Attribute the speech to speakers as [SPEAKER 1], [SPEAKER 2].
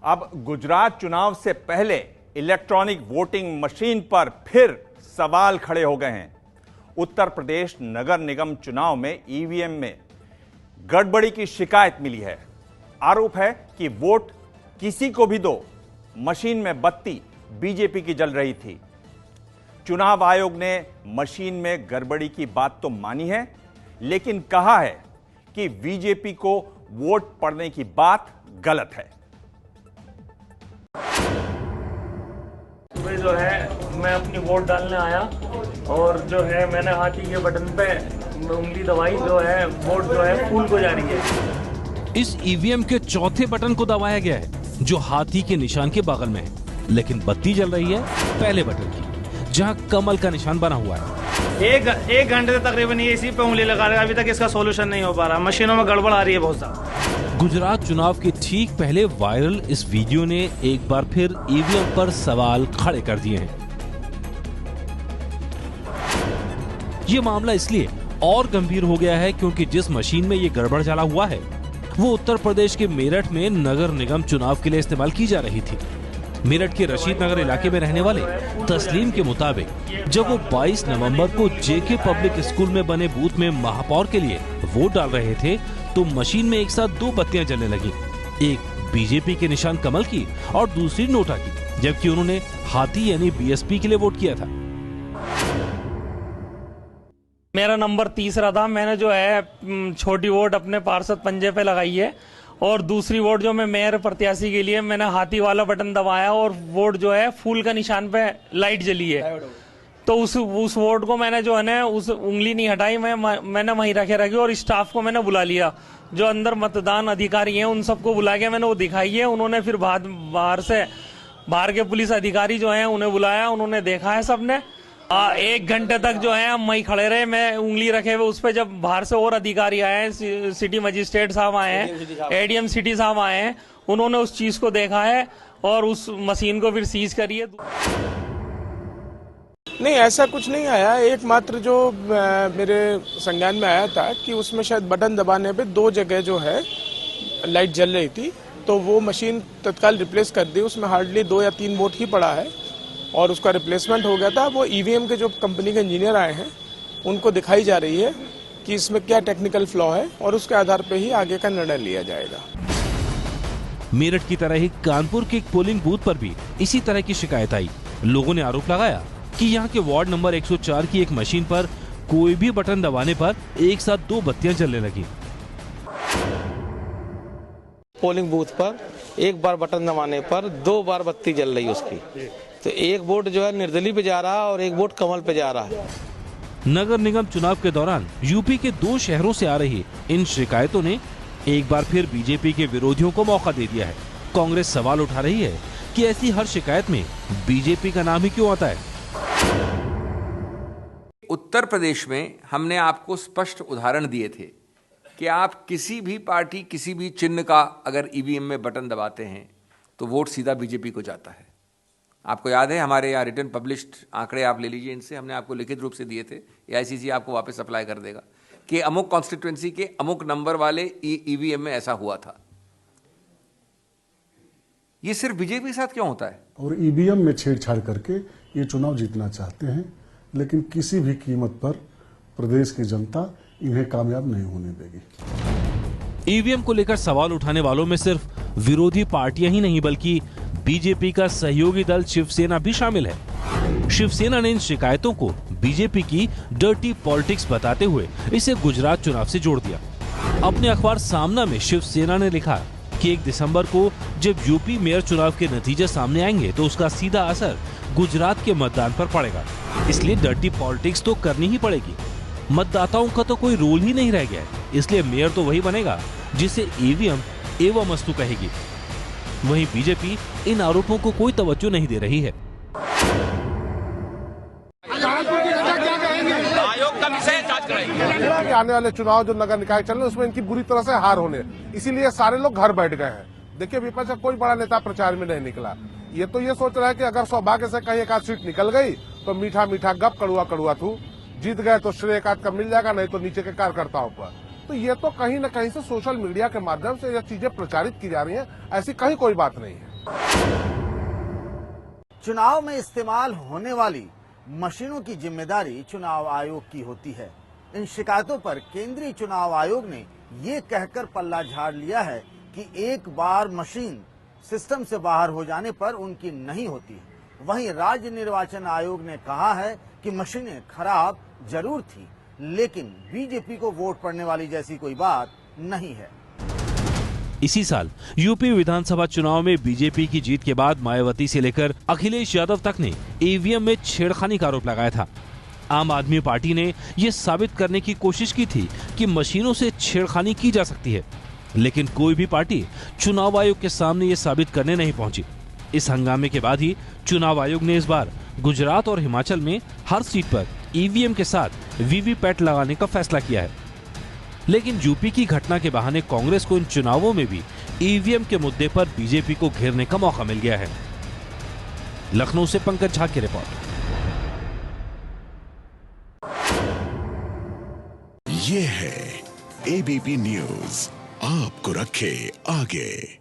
[SPEAKER 1] अब गुजरात चुनाव से पहले इलेक्ट्रॉनिक वोटिंग मशीन पर फिर सवाल खड़े हो गए हैं। उत्तर प्रदेश नगर निगम चुनाव में ईवीएम में गड़बड़ी की शिकायत मिली है। आरोप है कि वोट किसी को भी दो, मशीन में बत्ती बीजेपी की जल रही थी। चुनाव आयोग ने मशीन में गड़बड़ी की बात तो मानी है, लेकिन कहा है कि बीजेपी को वोट पड़ने की बात गलत है।
[SPEAKER 2] सुबह जो है मैं अपनी वोट डालने आया और जो है मैंने हाथी के बटन पे उंगली दबाई, जो है वोट जो है फूल को जा रही है।
[SPEAKER 3] इस ईवीएम के चौथे बटन को दबाया गया है जो हाथी के निशान के बगल में है, लेकिन बत्ती जल रही है पहले बटन की जहां कमल का निशान बना हुआ है।
[SPEAKER 2] एक घंटे से तकरीबन ये इसी पे उंगली लगा रहे हैं, अभी तक इसका सोल्यूशन नहीं हो पा रहा। मशीनों में गड़बड़ आ रही है बहुत ज्यादा।
[SPEAKER 3] गुजरात चुनाव के ठीक पहले वायरल इस वीडियो ने एक बार फिर ईवीएम पर सवाल खड़े कर दिए हैं। ये मामला इसलिए और गंभीर हो गया है क्योंकि जिस मशीन में ये गड़बड़ चला हुआ है वो उत्तर प्रदेश के मेरठ में नगर निगम चुनाव के लिए इस्तेमाल की जा रही थी। मेरठ के रशीद नगर इलाके में रहने वाले तस्लीम के मुताबिक जब वो 22 नवंबर को जेके पब्लिक स्कूल में बने बूथ में महापौर के लिए वोट डाल रहे थे तो मशीन में एक साथ दो बत्तियां जलने लगी, एक बीजेपी के निशान कमल की और दूसरी नोटा की, जबकि उन्होंने हाथी यानी बीएसपी के लिए वोट किया था।
[SPEAKER 2] मेरा नंबर तीसरा था। मैंने जो है छोटी वोट अपने पार्षद पंजे पे लगाई है और दूसरी वोट जो मैं मेयर प्रत्याशी के लिए मैंने हाथी वाला बटन दबाया और वोट जो है फूल का निशान पे लाइट जली है। तो उस वोट को मैंने जो है ना उस उंगली नहीं हटाई, मैंने वहीं रखी और स्टाफ को मैंने बुला लिया। जो अंदर मतदान अधिकारी हैं उन सबको बुला के मैंने वो दिखाई है। उन्होंने फिर बाहर के पुलिस अधिकारी जो हैं उन्हें बुलाया, उन्होंने देखा है सबने। 1 घंटे तक जो है हम वहीं खड़े रहे, मैं उंगली रखे हुए उस पर। जब बाहर से और अधिकारी आए हैं, सिटी मजिस्ट्रेट साहब आए हैं, एडीएम सिटी साहब आए हैं, उन्होंने उस चीज को देखा है और उस मशीन को फिर सीज करी है।
[SPEAKER 4] नहीं, ऐसा कुछ नहीं आया। एकमात्र जो मेरे संज्ञान में आया था कि उसमें शायद बटन दबाने पे 2 जगह जो है लाइट जल रही थी, तो वो मशीन तत्काल रिप्लेस कर दी। उसमें हार्डली 2 या 3 वोट ही पड़ा है और उसका रिप्लेसमेंट हो गया था। वो ईवीएम के जो कंपनी के इंजीनियर आए हैं उनको दिखाई जा रही है कि इसमें क्या टेक्निकल फ्लॉ है और उसके आधार पे ही आगे का निर्णय लिया जाएगा।
[SPEAKER 3] मेरठ की तरह ही कानपुर के एक पोलिंग बूथ पर भी इसी तरह की शिकायत आई। लोगों ने आरोप लगाया कि यहाँ के वार्ड नंबर 104 की एक मशीन पर कोई भी बटन दबाने पर एक साथ 2 बत्तियां जलने लगी।
[SPEAKER 5] पोलिंग बूथ पर एक बार बटन दबाने पर 2 बार बत्ती जल रही उसकी, तो एक वोट जो है निर्दलीय पे जा रहा है और एक वोट कमल पे जा रहा है।
[SPEAKER 3] नगर निगम चुनाव के दौरान यूपी के 2 शहरों से आ रही इन शिकायतों ने एक बार फिर बीजेपी के विरोधियों को मौका दे दिया है। कांग्रेस सवाल उठा रही है कि ऐसी हर शिकायत में बीजेपी का नाम ही क्यों आता है।
[SPEAKER 6] उत्तर प्रदेश में हमने आपको स्पष्ट उदाहरण दिए थे कि आप किसी भी पार्टी किसी भी चिन्ह का अगर ईवीएम में बटन दबाते हैं तो वोट सीधा बीजेपी को जाता है। आपको याद है, हमारे यहाँ रिटर्न पब्लिश्ड आंकड़े आप ले लीजिए, इनसे हमने आपको लिखित रूप से दिए थे। एआईसीसी आपको वापस अप्लाई कर देगा कि अमुक कॉन्स्टिट्यूएंसी के अमुक नंबर वाले ईवीएम में ऐसा हुआ था। ये सिर्फ बीजेपी के साथ क्यों होता है?
[SPEAKER 7] और ईवीएम में छेड़छाड़ करके ये चुनाव जीतना चाहते हैं, लेकिन किसी भी कीमत पर प्रदेश की जनता इन्हें कामयाब नहीं होने देगी।
[SPEAKER 3] ईवीएम को लेकर सवाल उठाने वालों में सिर्फ विरोधी पार्टियां ही नहीं बल्कि बीजेपी का सहयोगी दल शिवसेना भी शामिल है। शिवसेना ने इन शिकायतों को बीजेपी की डर्टी पॉलिटिक्स बताते हुए इसे गुजरात चुनाव से जोड़ दिया। अपने अखबार सामना में शिवसेना ने लिखा कि 1 दिसंबर को जब यूपी मेयर चुनाव के नतीजे सामने आएंगे तो उसका सीधा असर गुजरात के मतदान पर पड़ेगा, इसलिए डर्टी पॉलिटिक्स तो करनी ही पड़ेगी। मतदाताओं का तो कोई रोल ही नहीं रह गया है, इसलिए मेयर तो वही बनेगा जिसे ईवीएम एवमस्तु कहेगी। वहीं बीजेपी इन आरोपों को कोई तवज्जो नहीं दे रही है।
[SPEAKER 8] आने वाले चुनाव जो नगर निकाय चल रहे हैं उसमें इनकी बुरी तरह से हार होने, इसीलिए सारे लोग घर बैठ गए हैं। देखिए, विपक्ष का कोई बड़ा नेता प्रचार में नहीं निकला। ये तो ये सोच रहा है कि अगर सौभाग्य से कहीं 1 सीट निकल गई तो मीठा मीठा गप, कड़ुआ कड़ुआ थू, जीत गए तो श्रेय एक आध का मिल जाएगा, नहीं तो नीचे के कार्यकर्ताओं पर। तो ये तो कहीं न कहीं से सोशल मीडिया के माध्यम से ये चीजें प्रचारित की जा रही हैं, ऐसी कहीं कोई बात नहीं है।
[SPEAKER 9] चुनाव में इस्तेमाल होने वाली मशीनों की जिम्मेदारी चुनाव आयोग की होती है। इन शिकायतों पर केंद्रीय चुनाव आयोग ने ये कहकर पल्ला झाड़ लिया है कि एक बार मशीन सिस्टम से बाहर हो जाने पर उनकी नहीं होती। वहीं राज्य निर्वाचन आयोग ने कहा है कि मशीनें खराब जरूर थी, लेकिन बीजेपी को वोट पड़ने वाली जैसी कोई बात नहीं है।
[SPEAKER 3] इसी साल यूपी विधानसभा चुनाव में बीजेपी की जीत के बाद मायावती से लेकर अखिलेश यादव तक ने ईवीएम में छेड़खानी का आरोप लगाया था। आम आदमी पार्टी ने यह साबित करने की कोशिश की थी कि मशीनों से छेड़खानी की जा सकती है, लेकिन कोई भी पार्टी चुनाव आयोग के सामने ये साबित करने नहीं पहुंची। इस हंगामे के बाद ही चुनाव आयोग ने इस बार गुजरात और हिमाचल में हर सीट पर ईवीएम के साथ वीवीपैट लगाने का फैसला किया है। लेकिन यूपी की घटना के बहाने कांग्रेस को इन चुनावों में भी ईवीएम के मुद्दे पर बीजेपी को घेरने का मौका मिल गया है। लखनऊ से पंकज झा की रिपोर्ट।
[SPEAKER 10] ये है एबीपी न्यूज, आपको रखे आगे।